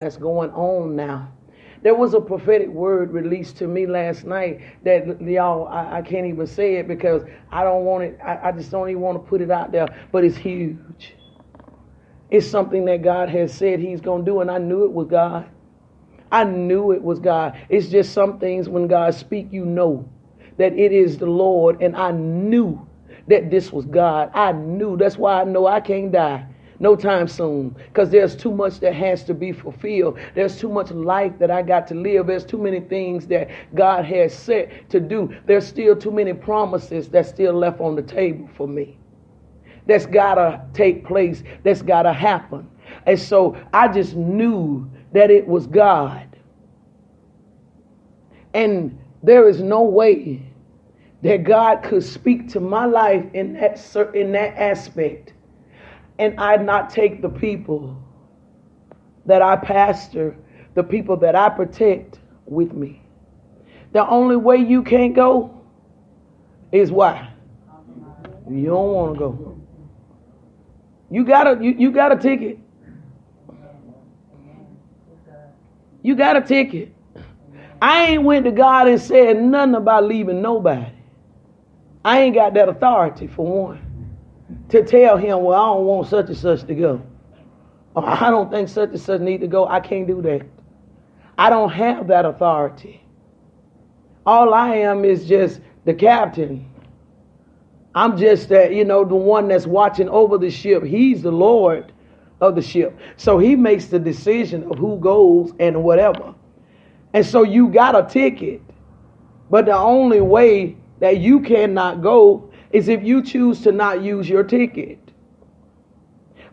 that's going on now. There was a prophetic word released to me last night that y'all, I can't even say it because I don't want it. I just don't even want to put it out there, but it's huge. It's something that God has said he's going to do, and I knew it was God. I knew it was God. It's just some things when God speaks, you know that it is the Lord, and I knew that this was God. I knew. That's why I know I can't die no time soon, because there's too much that has to be fulfilled. There's too much life that I got to live. There's too many things that God has set to do. There's still too many promises that's still left on the table for me. That's got to take place. That's got to happen. And so I just knew that it was God. And there is no way that God could speak to my life in that aspect and I not take the people that I pastor, the people that I protect with me. The only way you can't go is why? You don't want to go. You got a ticket. You got a ticket. I ain't went to God and said nothing about leaving nobody. I ain't got that authority for one. To tell him, well, I don't want such and such to go. Or I don't think such and such need to go. I can't do that. I don't have that authority. All I am is just the captain. I'm just that, the one that's watching over the ship. He's the Lord of the ship. So he makes the decision of who goes and whatever. And so you got a ticket. But the only way that you cannot go is if you choose to not use your ticket.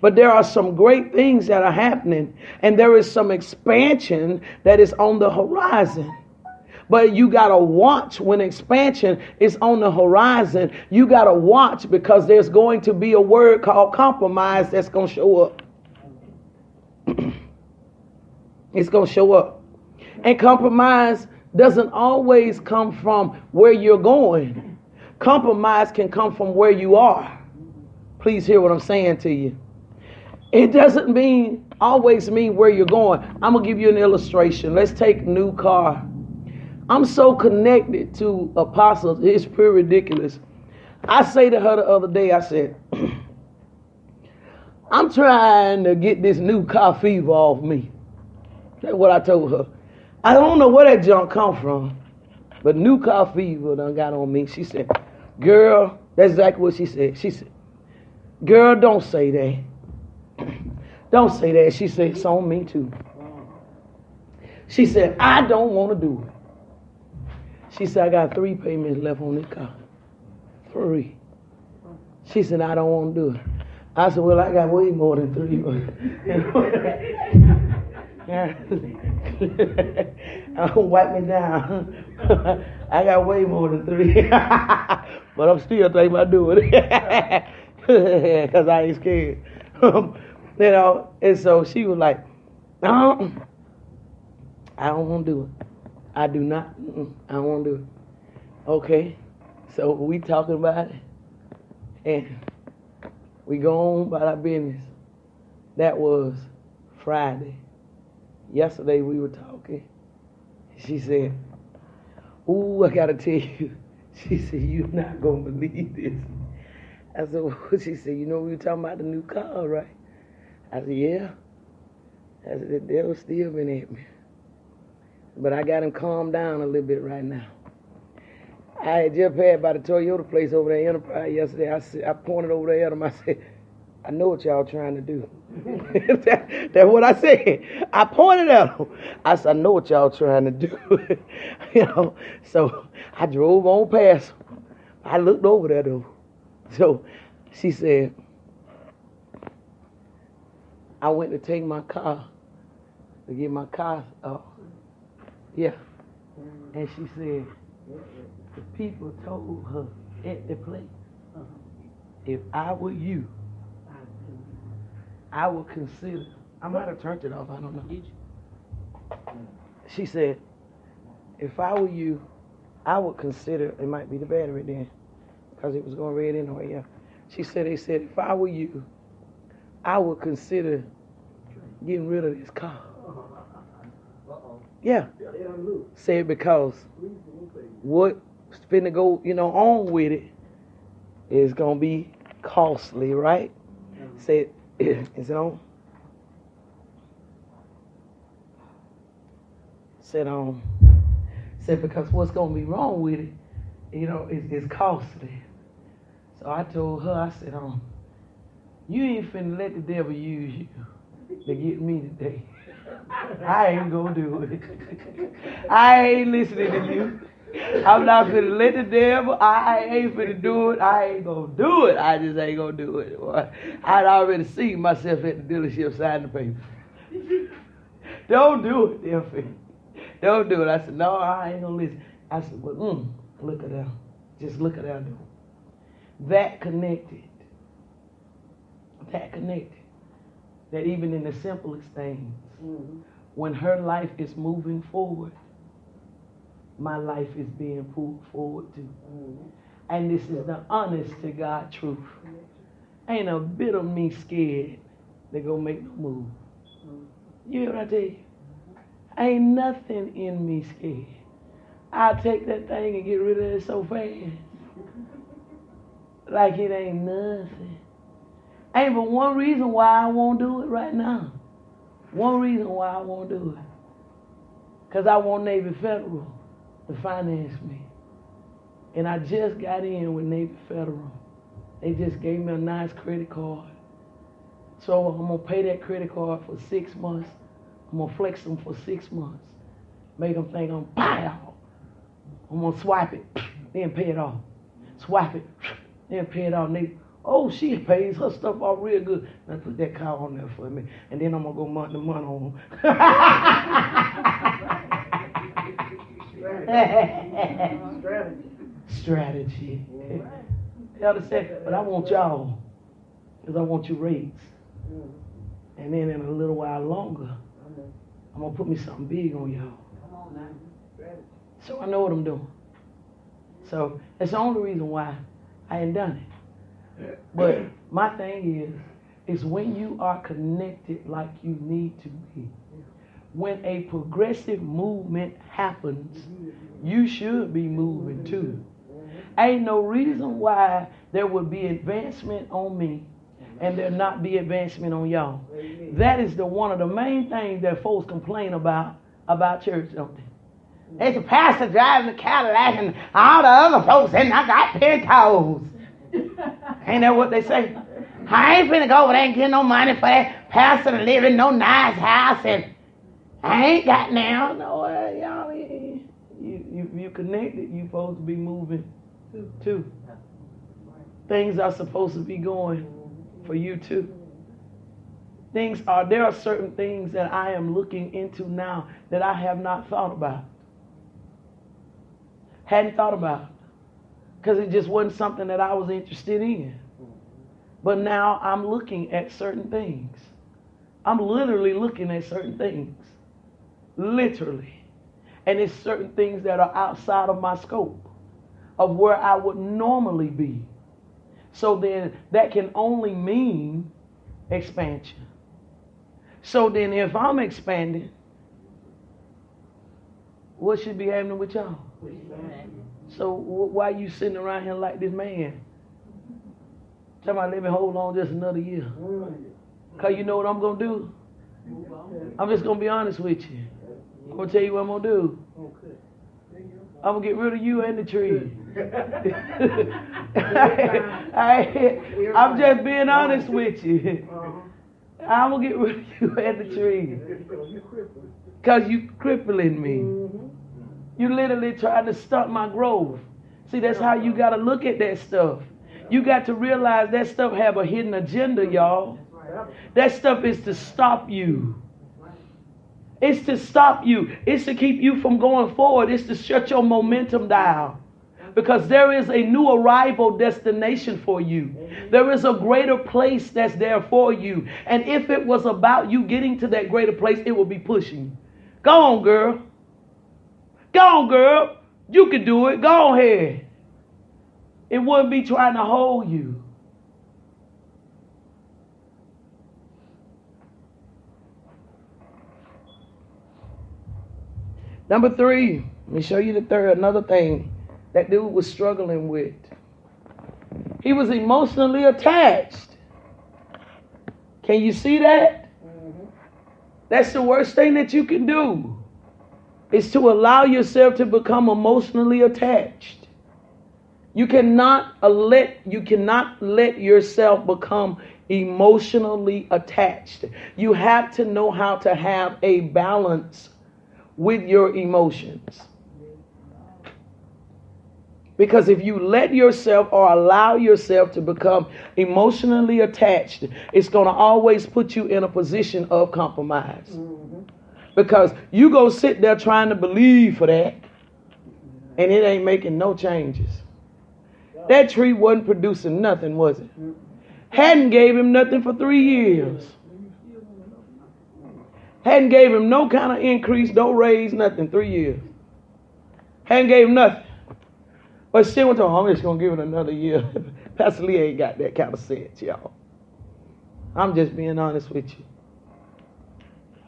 But there are some great things that are happening, and there is some expansion that is on the horizon. But you got to watch when expansion is on the horizon. You got to watch because there's going to be a word called compromise that's going to show up. It's going to show up. And compromise doesn't always come from where you're going. Compromise can come from where you are. Please hear what I'm saying to you. It doesn't always mean where you're going. I'm going to give you an illustration. Let's take a new car. I'm so connected to Apostle. It's pretty ridiculous. I say to her the other day, I said, I'm trying to get this new car fever off me. That's what I told her. I don't know where that junk come from, but new car fever done got on me. She said, girl, that's exactly what she said. She said, girl, don't say that. Don't say that. She said, it's on me too. She said, I don't want to do it. She said, I got 3 payments left on this car. 3. She said, I don't want to do it. I said, well, I got way more than 3. Wipe me down. I got way more than 3. But I'm still thinking about doing it. Because I ain't scared. And so she was like, I don't want to do it. I do not. I don't want to do it. Okay. So we talking about it. And we go on about our business. That was Friday. Yesterday we were talking. She said, ooh, I got to tell you. She said, you're not going to believe this. I said, well, she said, we were talking about the new car, right? I said, yeah. I said, the devil's still been at me. But I got him calmed down a little bit right now. I had just passed by the Toyota place over there, Enterprise, yesterday. I pointed over there at him. I said, I know what y'all trying to do. That's what I said. I pointed at him. I said, I know what y'all trying to do. So I drove on past him. I looked over there though. So she said, I went to take my car, to get my car off. Yeah. And she said, the people told her at the place, if I were you, I would consider, I might have turned it off, I don't know. She said, if I were you, I would consider, it might be the battery then, because it was going red anyway, yeah. She said, if I were you, I would consider getting rid of this car. Yeah. Said because what's finna go, on with it is gonna be costly, right? Said, is it on? Said because what's gonna be wrong with it, it's costly. So I told her, I said, you ain't finna let the devil use you to get me today. I ain't gonna do it. I ain't listening to you. I'm not finna let the devil. I ain't finna do it. I ain't gonna do it. I just ain't gonna do it. Boy. I'd already seen myself at the dealership signing the paper. Don't do it, Delphine. Don't do it. I said, no, I ain't gonna listen. I said, well, look at that. Just look at that. That connected. That even in the simplest things, when her life is moving forward, my life is being pulled forward too. And this is the honest to God truth. Ain't a bit of me scared to go make no move. You hear what I tell you? Ain't nothing in me scared. I'll take that thing and get rid of it so fast. Like it ain't nothing. Ain't but one reason why I won't do it right now. One reason why I won't do it. Because I want Navy Federal to finance me. And I just got in with Navy Federal. They just gave me a nice credit card. So I'm going to pay that credit card for 6 months. I'm going to flex them for 6 months. Make them think I'm pow. I'm going to swipe it, then pay it off. Swipe it, then pay it off. And they, oh, she pays her stuff off real good. Now put that car on there for me. And then I'm going to go month to month on Strategy. You understand? But I want y'all, because I want you rates. And then in a little while longer, I'm going to put me something big on y'all. So I know what I'm doing. So that's the only reason why I ain't done it. But my thing is when you are connected like you need to be, when a progressive movement happens, you should be moving too. Ain't no reason why there would be advancement on me and there not be advancement on y'all. That is one of the main things that folks complain about church, don't they? It's a pastor driving a Cadillac and all the other folks and I got penthouse. Ain't that what they say? I ain't finna go over there and get no money for that pastor to live in no nice house and I ain't got now. No, y'all, you connected, you supposed to be moving too. Things are supposed to be going for you too. There are certain things that I am looking into now that I have not thought about. Hadn't thought about. Because it just wasn't something that I was interested in. But now I'm looking at certain things. I'm literally looking at certain things. Literally. And it's certain things that are outside of my scope of where I would normally be. So then that can only mean expansion. So then if I'm expanding, what should be happening with y'all? So why you sitting around here like this man? Tell me, let me hold on just another year. Because you know what I'm going to do? I'm just going to be honest with you. I'm going to tell you what I'm going to do. I'm going to get rid of you and the tree. I'm just being honest with you. I'm going to get rid of you and the tree. Because you crippling me. You literally trying to stunt my growth. See, that's how you got to look at that stuff. You got to realize that stuff have a hidden agenda, y'all. That stuff is to stop you. It's to stop you. It's to keep you from going forward. It's to shut your momentum down. Because there is a new arrival destination for you. There is a greater place that's there for you. And if it was about you getting to that greater place, it would be pushing you. Go on, girl. Go on, girl. You can do it. Go ahead. It wouldn't be trying to hold you. Number 3, let me show you another thing that dude was struggling with. He was emotionally attached. Can you see that? That's the worst thing that you can do, is to allow yourself to become emotionally attached. You cannot let yourself become emotionally attached. You have to know how to have a balance with your emotions. Because if you let yourself or allow yourself to become emotionally attached, it's going to always put you in a position of compromise. Because you go sit there trying to believe for that, and it ain't making no changes. That tree wasn't producing nothing, was it? Hadn't gave him nothing for 3 years. Hadn't gave him no kind of increase, no raise, nothing, 3 years. Hadn't gave him nothing. But still went to, I'm just going to give it another year. Pastor Lee ain't got that kind of sense, y'all. I'm just being honest with you.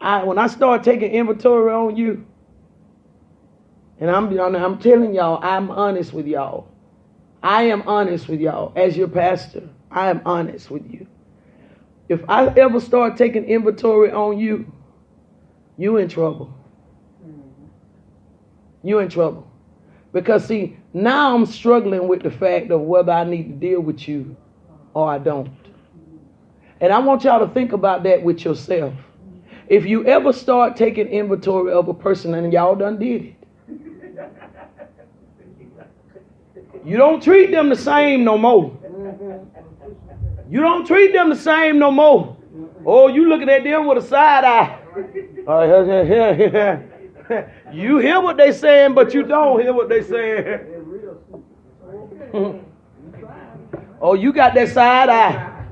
When I start taking inventory on you, and I'm telling y'all, I'm honest with y'all. I am honest with y'all. As your pastor, I am honest with you. If I ever start taking inventory on you, you in trouble. You in trouble. Because see, now I'm struggling with the fact of whether I need to deal with you or I don't. And I want y'all to think about that with yourself. If you ever start taking inventory of a person, and y'all done did it, you don't treat them the same no more. You don't treat them the same no more. Oh, you looking at them with a side eye. You hear what they saying, but you don't hear what they saying. Oh, you got that side eye.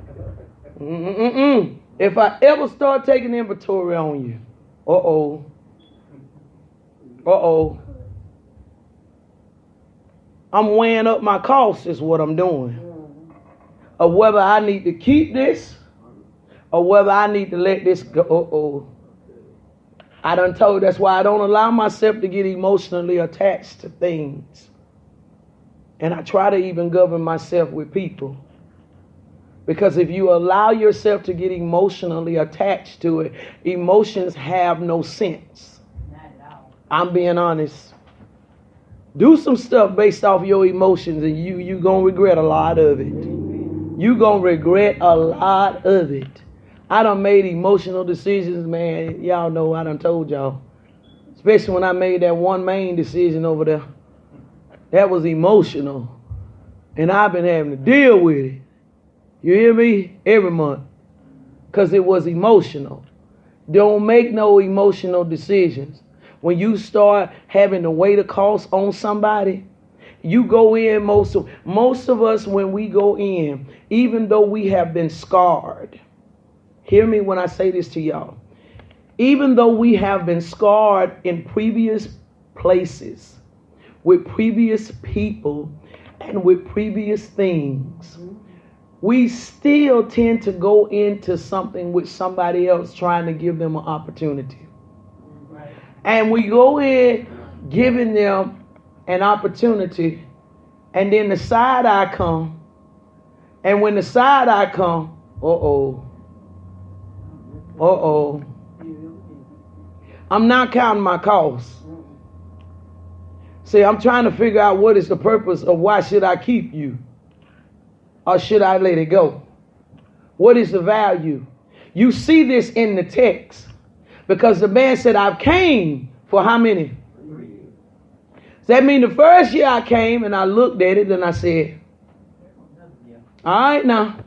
If I ever start taking inventory on you, I'm weighing up my costs is what I'm doing. Of whether I need to keep this or whether I need to let this go. I done told, that's why I don't allow myself to get emotionally attached to things. And I try to even govern myself with people. Because if you allow yourself to get emotionally attached to it, emotions have no sense. I'm being honest. Do some stuff based off your emotions and you gonna regret a lot of it. You gonna regret a lot of it. I done made emotional decisions, man. Y'all know I done told y'all. Especially when I made that one main decision over there. That was emotional. And I've been having to deal with it. You hear me? Every month. Because it was emotional. Don't make no emotional decisions. When you start having to weigh the cost on somebody, you go in, most of us, when we go in, even though we have been scarred, hear me when I say this to y'all. Even though we have been scarred in previous places, with previous people, and with previous things, we still tend to go into something with somebody else trying to give them an opportunity. And we go in giving them an opportunity, and then the side eye come. And when the side eye come, I'm not counting my costs. See, I'm trying to figure out what is the purpose of why should I keep you? Or should I let it go? What is the value? You see this in the text. Because the man said, I've came for how many? 3 years. Does that mean the first year I came and I looked at it and I said, all right now,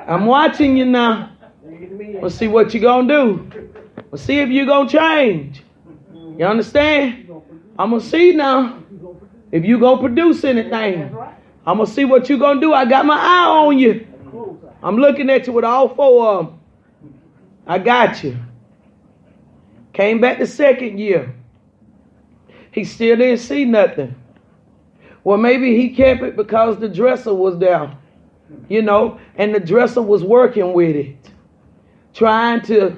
I'm watching you now. Let's see what you're going to do. Let's see if you're going to change. You understand? I'm going to see now if you're going to produce anything. I'm going to see what you're going to do. I got my eye on you. I'm looking at you with all 4 of them. I got you. Came back the second year. He still didn't see nothing. Well, maybe he kept it because the dresser was there. You know, and the dresser was working with it. Trying to,